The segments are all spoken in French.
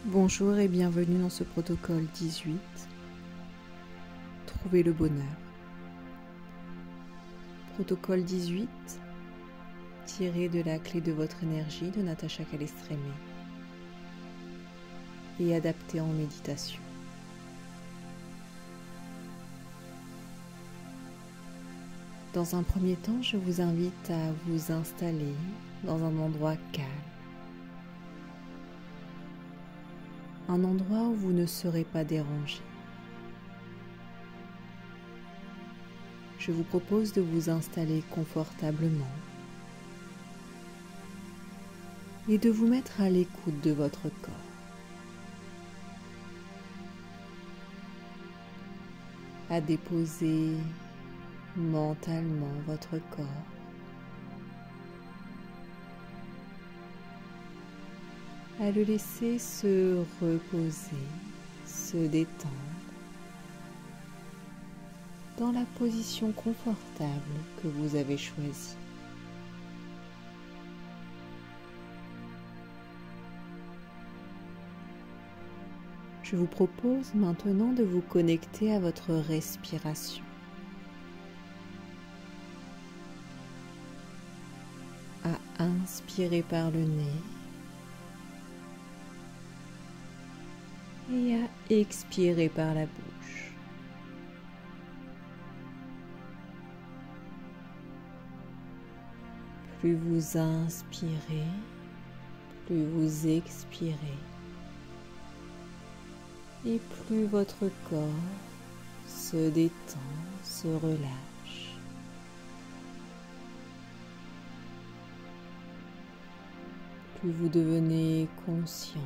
Bonjour et bienvenue dans ce protocole 18. Trouver le bonheur. Protocole 18, tiré de la clé de votre énergie de Natacha Calestrémé et adapté en méditation. Dans un premier temps, je vous invite à vous installer dans un endroit calme. Un endroit où vous ne serez pas dérangé. Je vous propose de vous installer confortablement et de vous mettre à l'écoute de votre corps. À déposer mentalement votre corps. À le laisser se reposer, se détendre dans la position confortable que vous avez choisie. Je vous propose maintenant de vous connecter à votre respiration. À inspirer par le nez et à expirer par la bouche. Plus vous inspirez, plus vous expirez et plus votre corps se détend, se relâche. Plus vous devenez conscient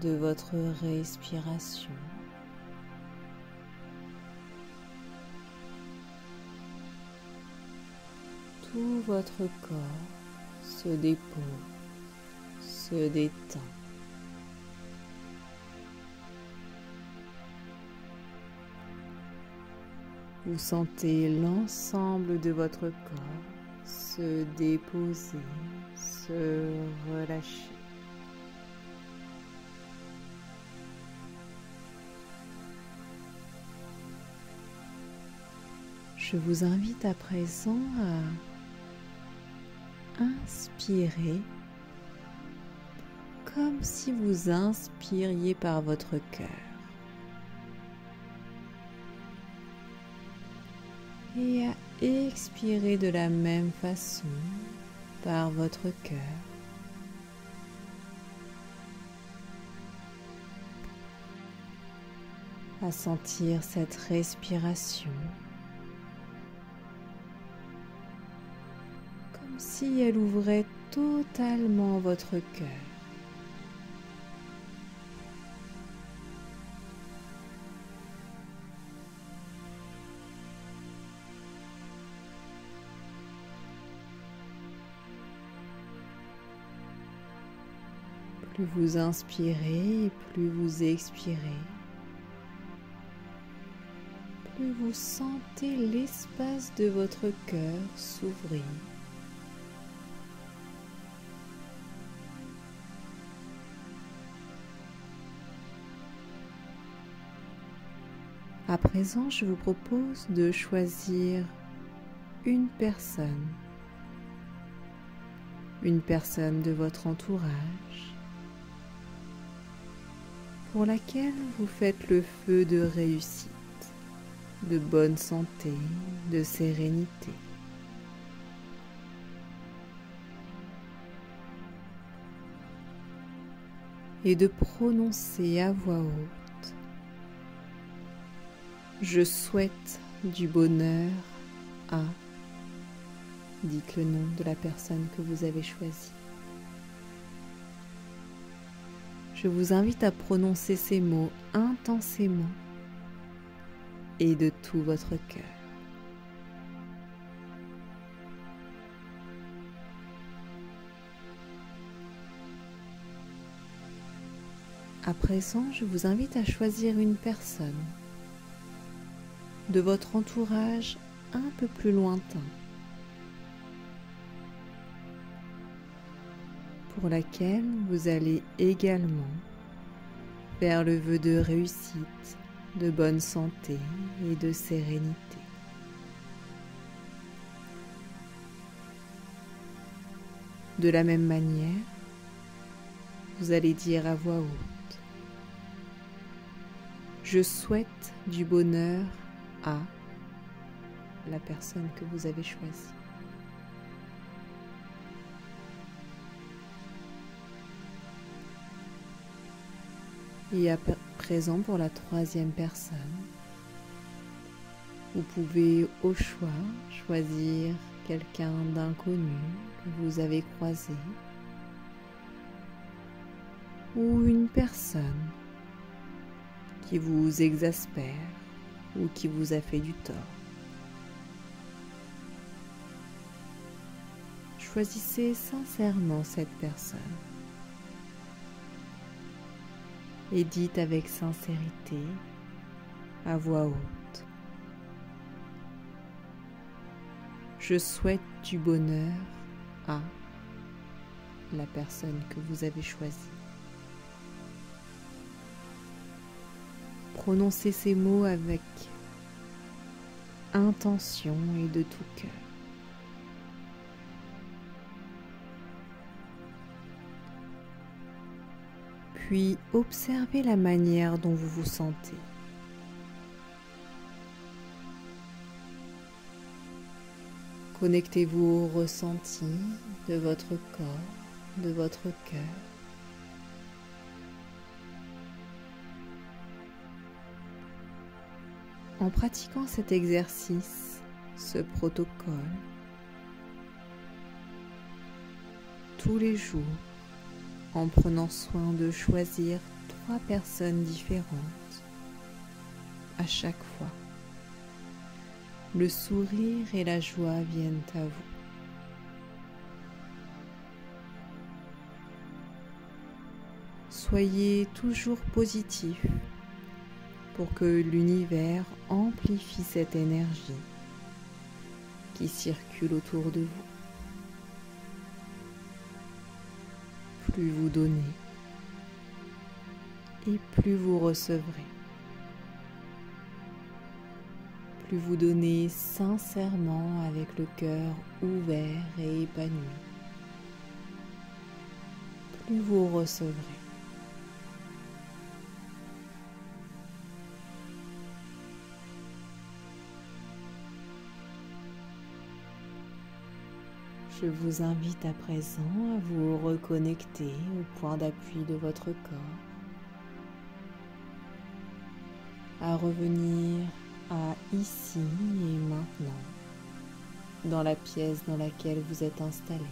de votre respiration. Tout votre corps se dépose, se détend. Vous sentez l'ensemble de votre corps se déposer, se relâcher. Je vous invite à présent à inspirer comme si vous inspiriez par votre cœur et à expirer de la même façon par votre cœur. À sentir cette respiration comme si elle ouvrait totalement votre cœur. Plus vous inspirez et plus vous expirez, plus vous sentez l'espace de votre cœur s'ouvrir. À présent, je vous propose de choisir une personne de votre entourage pour laquelle vous faites le feu de réussite, de bonne santé, de sérénité. Et de prononcer à voix haute: je souhaite du bonheur à... Dites le nom de la personne que vous avez choisie. Je vous invite à prononcer ces mots intensément et de tout votre cœur. À présent, je vous invite à choisir une personne de votre entourage un peu plus lointain pour laquelle vous allez également vers le vœu de réussite, de bonne santé et de sérénité. De la même manière, vous allez dire à voix haute: je souhaite du bonheur à la personne que vous avez choisie. Et à présent, pour la troisième personne, vous pouvez au choix choisir quelqu'un d'inconnu que vous avez croisé ou une personne qui vous exaspère ou qui vous a fait du tort. Choisissez sincèrement cette personne et dites avec sincérité à voix haute: je souhaite du bonheur à la personne que vous avez choisie. Prononcez ces mots avec intention et de tout cœur. Puis observez la manière dont vous vous sentez. Connectez-vous au ressenti de votre corps, de votre cœur. En pratiquant cet exercice, ce protocole, tous les jours, en prenant soin de choisir 3 personnes différentes à chaque fois, le sourire et la joie viennent à vous. Soyez toujours positif pour que l'univers amplifie cette énergie qui circule autour de vous. Plus vous donnez et plus vous recevrez. Plus vous donnez sincèrement avec le cœur ouvert et épanoui, plus vous recevrez. Je vous invite à présent à vous reconnecter au point d'appui de votre corps, à revenir à ici et maintenant, dans la pièce dans laquelle vous êtes installé,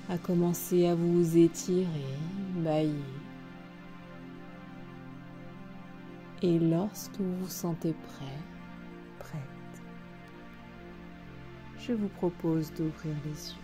à commencer à vous étirer, bâiller, et lorsque vous vous sentez prêt, prête, je vous propose d'ouvrir les yeux.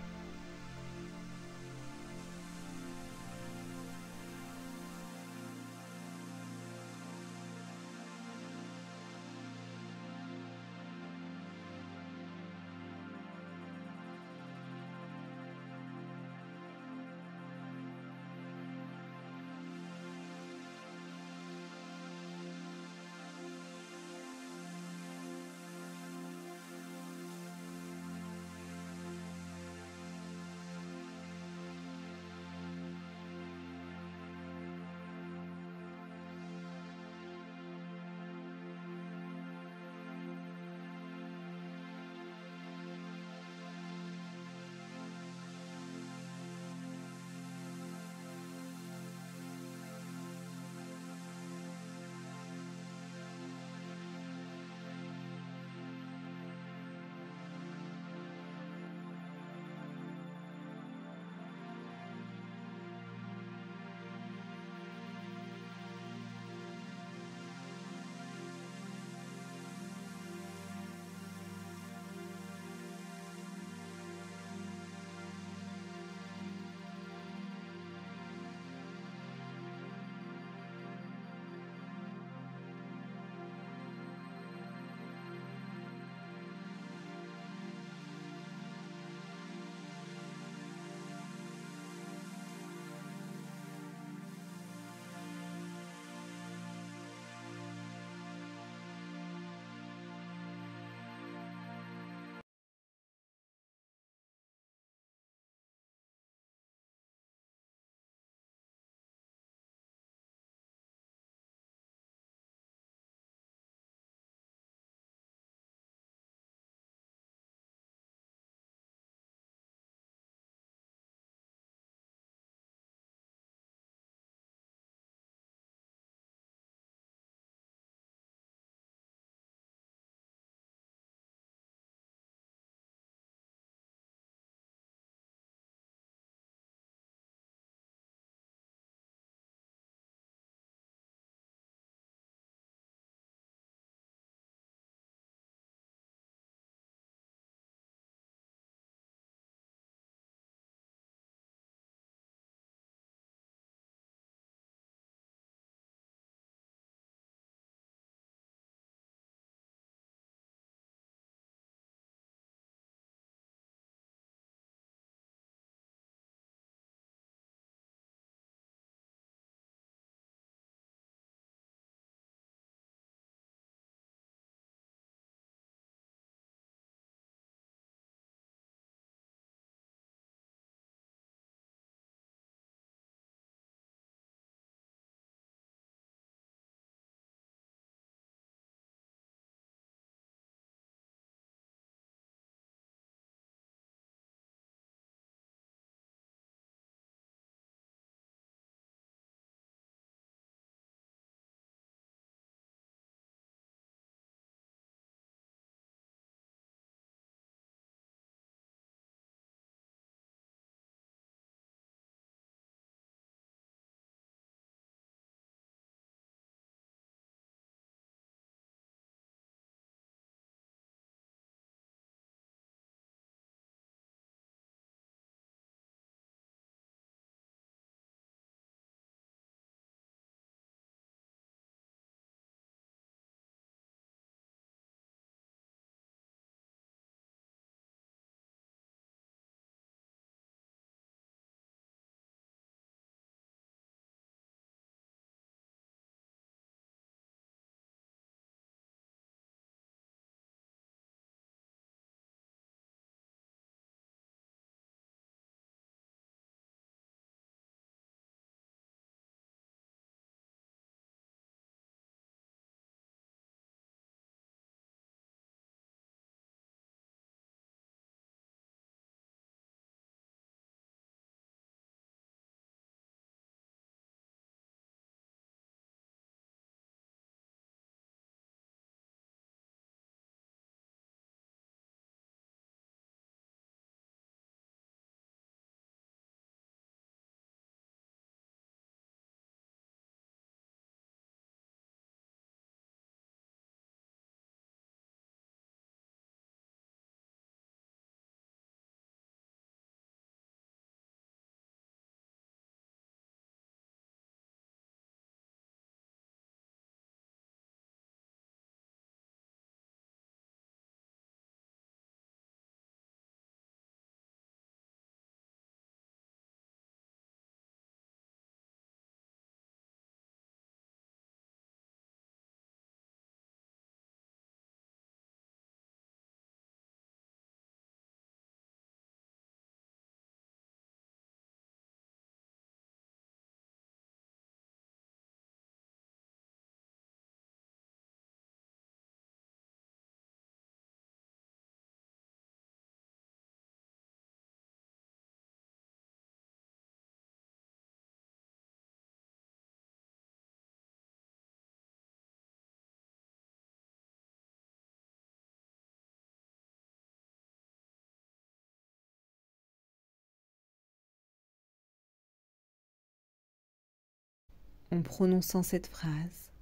En prononçant cette phrase,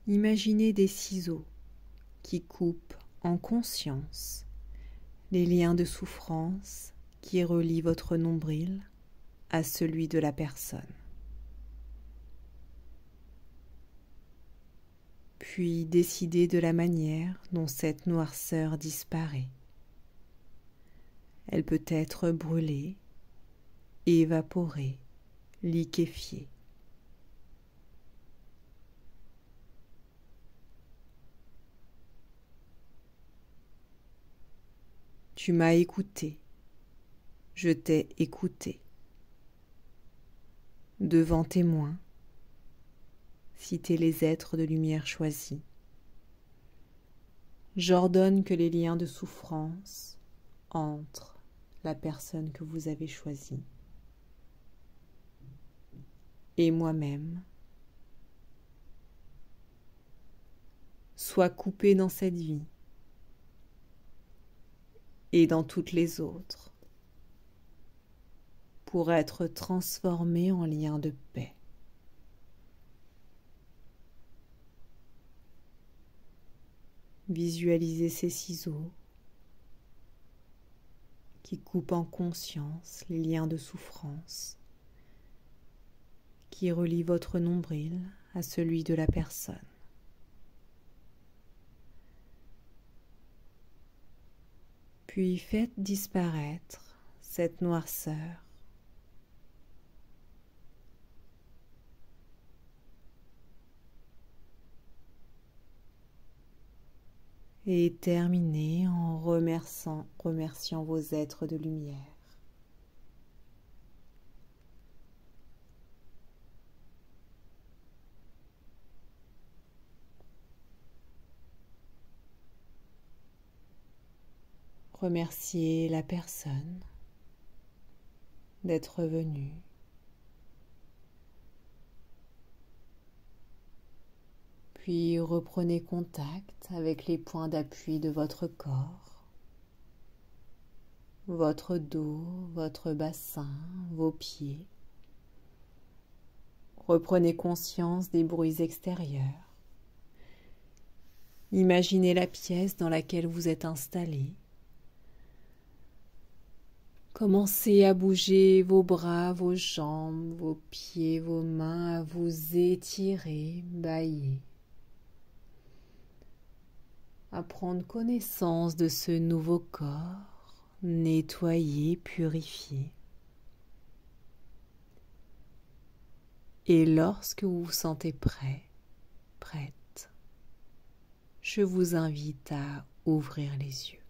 imaginez des ciseaux qui coupent en conscience les liens de souffrance qui relient votre nombril à celui de la personne. Puis décidez de la manière dont cette noirceur disparaît. Elle peut être brûlée, évaporée, liquéfiée. Tu m'as écouté, je t'ai écouté. Devant témoin, citez les êtres de lumière choisis. J'ordonne que les liens de souffrance entre la personne que vous avez choisie et moi-même soient coupés dans cette vie et dans toutes les autres pour être transformés en liens de paix. Visualisez ces ciseaux qui coupent en conscience les liens de souffrance qui relient votre nombril à celui de la personne. Puis faites disparaître cette noirceur et terminez en remerciant vos êtres de lumière. Remerciez la personne d'être venue. Puis reprenez contact avec les points d'appui de votre corps, votre dos, votre bassin, vos pieds. Reprenez conscience des bruits extérieurs. Imaginez la pièce dans laquelle vous êtes installé. Commencez à bouger vos bras, vos jambes, vos pieds, vos mains, à vous étirer, bâiller. À prendre connaissance de ce nouveau corps, nettoyé, purifié. Et lorsque vous vous sentez prêt, prête, je vous invite à ouvrir les yeux.